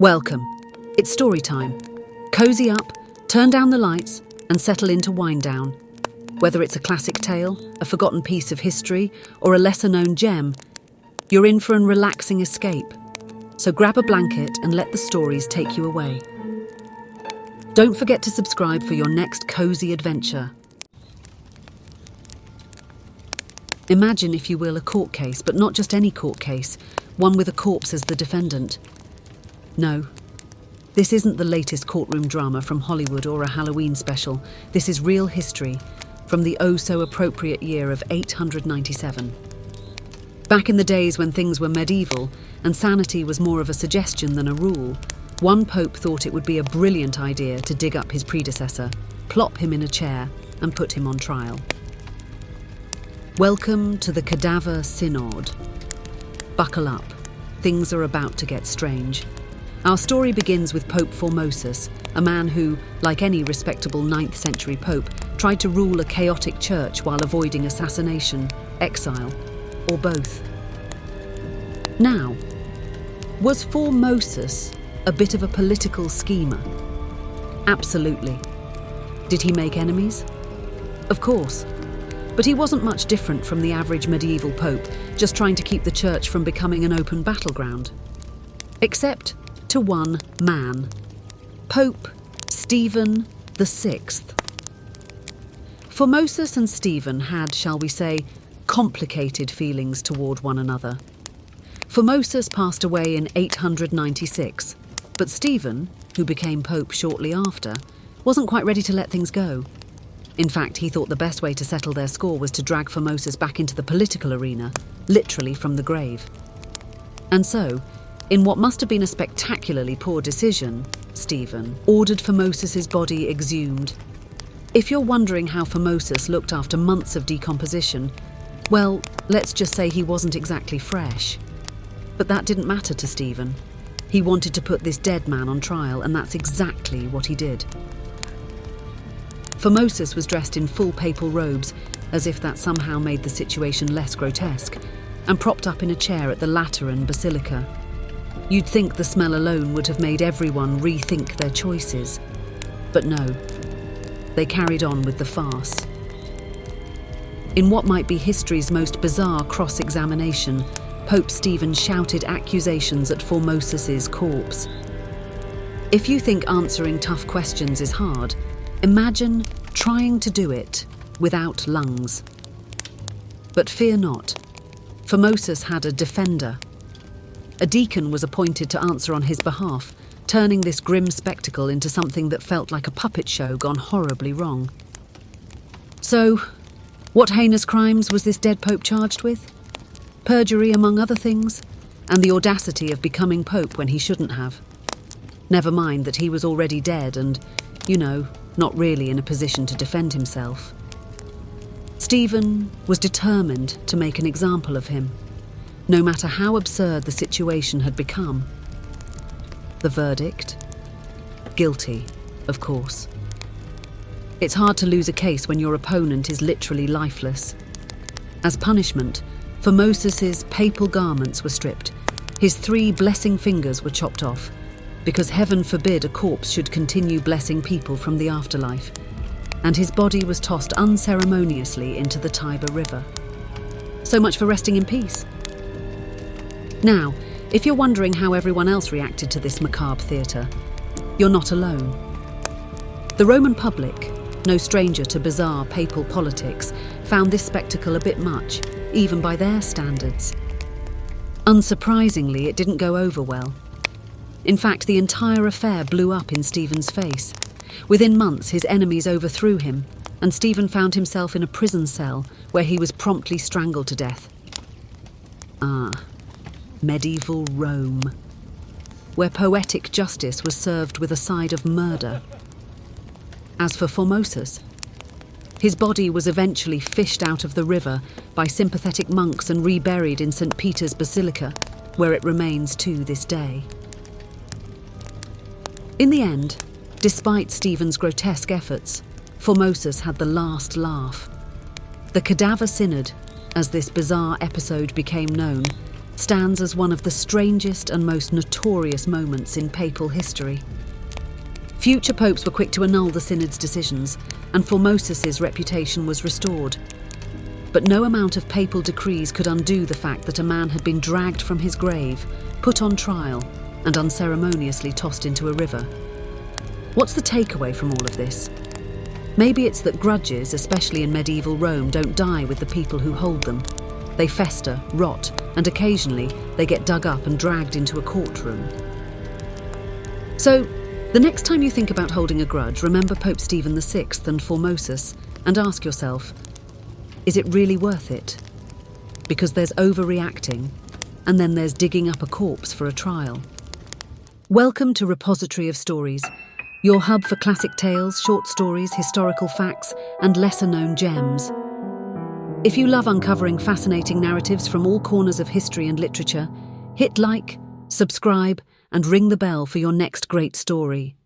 Welcome. It's story time. Cozy up, turn down the lights, and settle into wind down. Whether it's a classic tale, a forgotten piece of history, or a lesser-known gem, you're in for a relaxing escape. So grab a blanket and let the stories take you away. Don't forget to subscribe for your next cozy adventure. Imagine, if you will, a court case, but not just any court case, one with a corpse as the defendant. No, this isn't the latest courtroom drama from Hollywood or a Halloween special. This is real history from the oh-so-appropriate year of 897. Back in the days when things were medieval and sanity was more of a suggestion than a rule, one pope thought it would be a brilliant idea to dig up his predecessor, plop him in a chair, and put him on trial. Welcome to the Cadaver Synod. Buckle up, things are about to get strange. Our story begins with Pope Formosus, a man who, like any respectable 9th century pope, tried to rule a chaotic church while avoiding assassination, exile, or both. Now, was Formosus a bit of a political schemer? Absolutely. Did he make enemies? Of course. But he wasn't much different from the average medieval pope, just trying to keep the church from becoming an open battleground. Except to one man, Pope Stephen VI. Formosus and Stephen had, shall we say, complicated feelings toward one another. Formosus passed away in 896, but Stephen, who became pope shortly after, wasn't quite ready to let things go. In fact, he thought the best way to settle their score was to drag Formosus back into the political arena, literally from the grave. And so, in what must have been a spectacularly poor decision, Stephen ordered Formosus's body exhumed. If you're wondering how Formosus looked after months of decomposition, well, let's just say he wasn't exactly fresh. But that didn't matter to Stephen. He wanted to put this dead man on trial, and that's exactly what he did. Formosus was dressed in full papal robes, as if that somehow made the situation less grotesque, and propped up in a chair at the Lateran Basilica. You'd think the smell alone would have made everyone rethink their choices. But no, they carried on with the farce. In what might be history's most bizarre cross-examination, Pope Stephen shouted accusations at Formosus's corpse. If you think answering tough questions is hard, imagine trying to do it without lungs. But fear not, Formosus had a defender. A deacon was appointed to answer on his behalf, turning this grim spectacle into something that felt like a puppet show gone horribly wrong. So, what heinous crimes was this dead pope charged with? Perjury, among other things, and the audacity of becoming pope when he shouldn't have. Never mind that he was already dead and, not really in a position to defend himself. Stephen was determined to make an example of him, no matter how absurd the situation had become. The verdict? Guilty, of course. It's hard to lose a case when your opponent is literally lifeless. As punishment, Formosus's papal garments were stripped. His 3 blessing fingers were chopped off, because heaven forbid a corpse should continue blessing people from the afterlife, and his body was tossed unceremoniously into the Tiber River. So much for resting in peace. Now, if you're wondering how everyone else reacted to this macabre theatre, you're not alone. The Roman public, no stranger to bizarre papal politics, found this spectacle a bit much, even by their standards. Unsurprisingly, it didn't go over well. In fact, the entire affair blew up in Stephen's face. Within months, his enemies overthrew him, and Stephen found himself in a prison cell where he was promptly strangled to death. Medieval Rome, where poetic justice was served with a side of murder. As for Formosus, his body was eventually fished out of the river by sympathetic monks and reburied in St. Peter's Basilica, where it remains to this day. In the end, despite Stephen's grotesque efforts, Formosus had the last laugh. The Cadaver Synod, as this bizarre episode became known, stands as one of the strangest and most notorious moments in papal history. Future popes were quick to annul the synod's decisions, and Formosus's reputation was restored. But no amount of papal decrees could undo the fact that a man had been dragged from his grave, put on trial, and unceremoniously tossed into a river. What's the takeaway from all of this? Maybe it's that grudges, especially in medieval Rome, don't die with the people who hold them. They fester, rot, and occasionally they get dug up and dragged into a courtroom. So, the next time you think about holding a grudge, remember Pope Stephen VI and Formosus, and ask yourself, is it really worth it? Because there's overreacting, and then there's digging up a corpse for a trial. Welcome to Repository of Stories, your hub for classic tales, short stories, historical facts, and lesser-known gems. If you love uncovering fascinating narratives from all corners of history and literature, hit like, subscribe, and ring the bell for your next great story.